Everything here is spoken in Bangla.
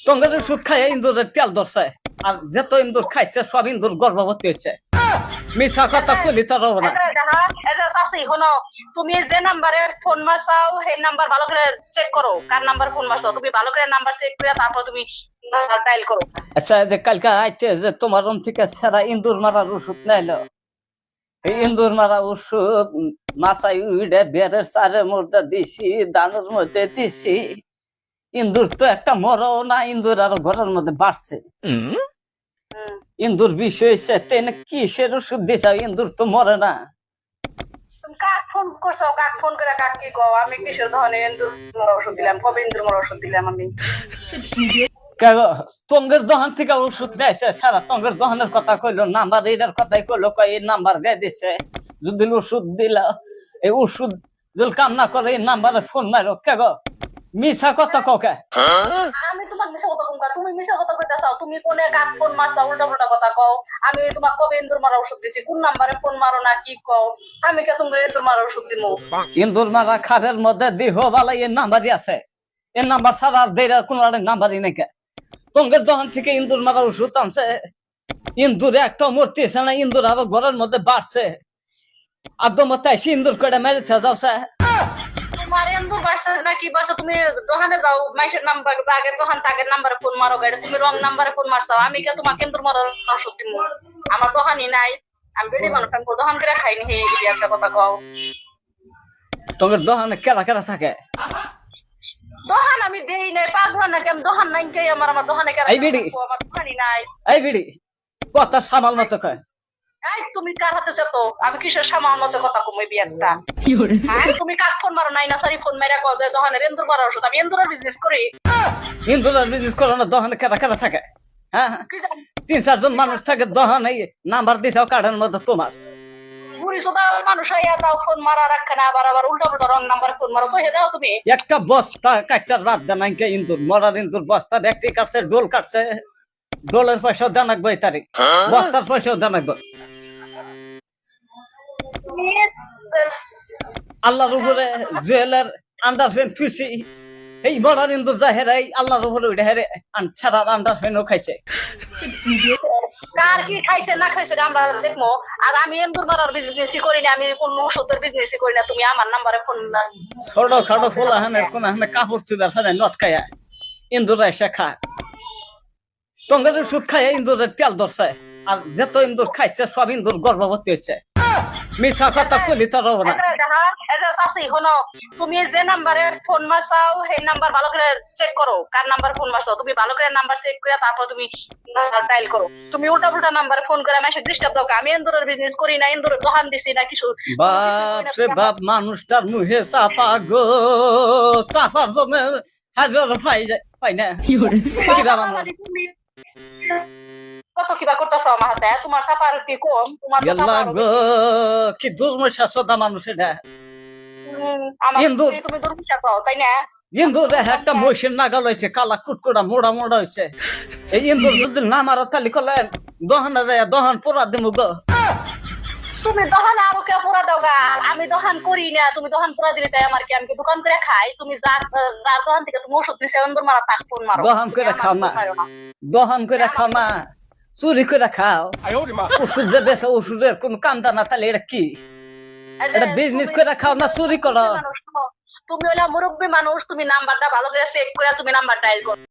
টঙ্গের ওষুধ খাইয়ে ইন্দুরের তেল ধরছে আর যত ইন্দুর খাইছে সব ইন্দুর গর্ভবতী হয়েছে। মিশা কথা কইলি তার হবে না। তুমি যে নাম্বারে ফোন মারছাও সেই নাম্বার ভালো করে চেক করো, কার নাম্বার ফোন মারছো তুমি ভালো করে নাম্বার চেক করে তারপর তুমি ডায়াল করো। আচ্ছা যে কালকে আইতে যে তোমার রুম থেকে সেরা ইন্দুর মারার ওষুধ নাইলো, এই ইন্দুর মারা ওষুধ মাছাই উইডে বেড়ের চারের মধ্যে দিছি, দানের মধ্যে দিছি, ইন্দুর তো একটা মরো না, ইন্দুর আরো ঘরের মধ্যে বাড়ছে। ইন্দুর বিষ হয়েছে তেনে কিসের ওষুধ দিছে, ইন্দুর তো মরে না। তুমি কাক ফোন করছো, কাক ফোন করে কাক কি কও আমি কিসের ধরনের ইন্দুর মরা ওষুধ দিলাম, কবে ইন্দুর মরা ওষুধ দিলাম আমি? টঙ্গের দোকান থেকে ওষুধ দিয়েছে সারা, টঙ্গের দোকানের কথা কইলো, নাম্বার এটার কথাই কইলো, এই নাম্বার দিয়ে দিছে, যদি ওষুধ দিল এই ওষুধ যদি কাম না করে এই নাম্বারে ফোন মারো কে গো, মিছা কথা কাউকে। আমি তোমাকে মিছা কথা কম, তুমি মিছা কথা কইতে চাও, তুমি কোনে কাক ফোন মারছো উল্টা পাল্টা কথা কও। আমি তোমাকে কবে ইন্দুর মারা ওষুধ দিছি, কোন নাম্বারে ফোন মারো না কি কও, আমি কে তুমি ইন্দুর মারা ওষুধ দিমু? ইন্দুর মারা খাবের মধ্যে দিহ বালা এই নাম্বারই আছে, এই নাম্বার ছাড়া আর দেড় কোন নাম্বারই নাকি। টঙ্গের দোকান থেকে ইন্দুর মারা ওষুধ আনছে, ইন্দুরে একটা মূর্তি আছে না, ইন্দুর আরো ঘরের মধ্যে বাড়ছে, আদমতায় ইন্দুর করে মেরেছে যাচ্ছে। তোমার ইন্দুর বাসা না কি বাসা, তুমি দোকানে যাও, মাইশের নাম্বার আগে দোকান তাগের নাম্বারে ফোন মারো, গাড়ি তুমি রং নাম্বারে ফোন মারছো, আমি কে তোমাকে ইন্দুর মারা ওষুধ দিমু? আমার দোকানই নাই, আমি বেড়ি মানুষ, আমি দোকান করে খাইনি, এই একটা কথা কও। টঙ্গের দোকানে কেলা কেলা থাকে? দোকান আমি দেই নাই, পাগল নাকি আমি? দোকান নাই কে আমার? আমার দোকানে কেন? এই বিড়ি, আমার দোকানই নাই। এই বিড়ি কথা সামাল মতো কয়। এই তুমি কার হাতে তো আমি কিসের সামাল মতো কথা কমই একটা? হ্যাঁ তুমি কাক ফোন মারো নাই না সারি ফোন মেরা কও যে দোকানের ইন্দুর মারা ওষুধ, আমি ইন্দুরের বিজনেস করি। ইন্দুরের বিজনেস করো না, দোকানে কেলা কেলা থাকে? হ্যাঁ, 3-4 জন মানুষ থাকে দোকানে, নাম্বার দিছাও কার্ডের মধ্যে তোমার। বুড়ি সোদা মানুষ হইয়া দাও, ফোন মারা রাখে না, আবার আবার উল্টা পুল্টা রং নাম্বার ফোন মারো, সহে দাও তুমি। একটা বস্তা কাটটা রাত দেনাইকে ইন্দুর মরার, ইন্দুর বস্তা ব্যাগটি কাটছে, ডোল কাটছে, ডোলের পয়সাও দেনাকবো এই তারিখ, বস্তার পয়সাও দেনাকবো। আল্লাহর উপরে জুয়েলের আন্ডারপ্যান্ট থুইছি, এই মরার ইন্দুর যা হেরাই আল্লাহর উপরে ওইটা হেরে ছাড়ার আন্ডারপ্যান্টও খাইছে। কার কি খাইছে না খাইছে আমরা দেখবো, আর আমি ইন্দুর মারার বিজনেসই করি না, আমি কোন ওষুধের বিজনেসই করি না, তুমি আমার নাম্বারে ফোন না। ছোট খাটো ফোলা হানের কোন হানে কাপড় চুবার ফেলে নটকায়া ইন্দুর এসে খায়, টঙ্গের ওষুধ খাইয়ে ইন্দুরের তেল ধরছে আর যত ইন্দুর খাইছে সব ইন্দুর গর্ভবতী হয়েছে। মিছা কথা কইলি তার হবে না। তুমি যে নাম্বারে ফোন মারছাও সেই নাম্বার ভালো করে চেক করো, কার নাম্বার ফোন মারছো তুমি ভালো করে নাম্বার চেক করে তারপর তুমি ডায়াল করো। তুমি উল্টা পুল্টা নাম্বারে ফোন করে মেসেজ ডিস্টার্ব দাও, আমি ইন্দুরের বিজনেস করি না, ইন্দুরের দোকান দিছি না কিছু। বাপ রে বাপ, মানুষটার মুহে চাপা গো, চাপার জন্য হাজার পাই না। কত কিবা করতেছো আমার হাতে, তোমার সাপার কি কম? তোমার কি দুর্মশা সদা মানুষ এটা। তুমি দুর্মশা পাও তাই না? ইন্দুর একটা মহিষের নাগাল হয়েছে, কালা কুটকুড়া মোড়া মোড়া হয়েছে। এই ইন্দুর যদি না মারো তাহলে কলে দহনা যায়, দহন পোড়া দিমু গো। তুমি দহন আরো কে পোড়া দাও গা, আমি দহন করি না, তুমি দহন পোড়া দিলে তাই আমার কি? আমি কি দোকান করে খাই? তুমি যার দোকান থেকে তুমি ওষুধ নিছে ইন্দুর মারা তাক ফোন মারো। দহন করে খাও না, দহন করে খাও না, চুরি করে খাও। ওষুধ যে বেছে ওষুধের কোন কামদা না, তাহলে এটা কি? এটা বিজনেস করে খাও না চুরি করো? তুমি হলো মুরব্বী মানুষ, তুমি নাম্বারটা ভালো করে চেক করে তুমি নাম্বার ডায়াল করো।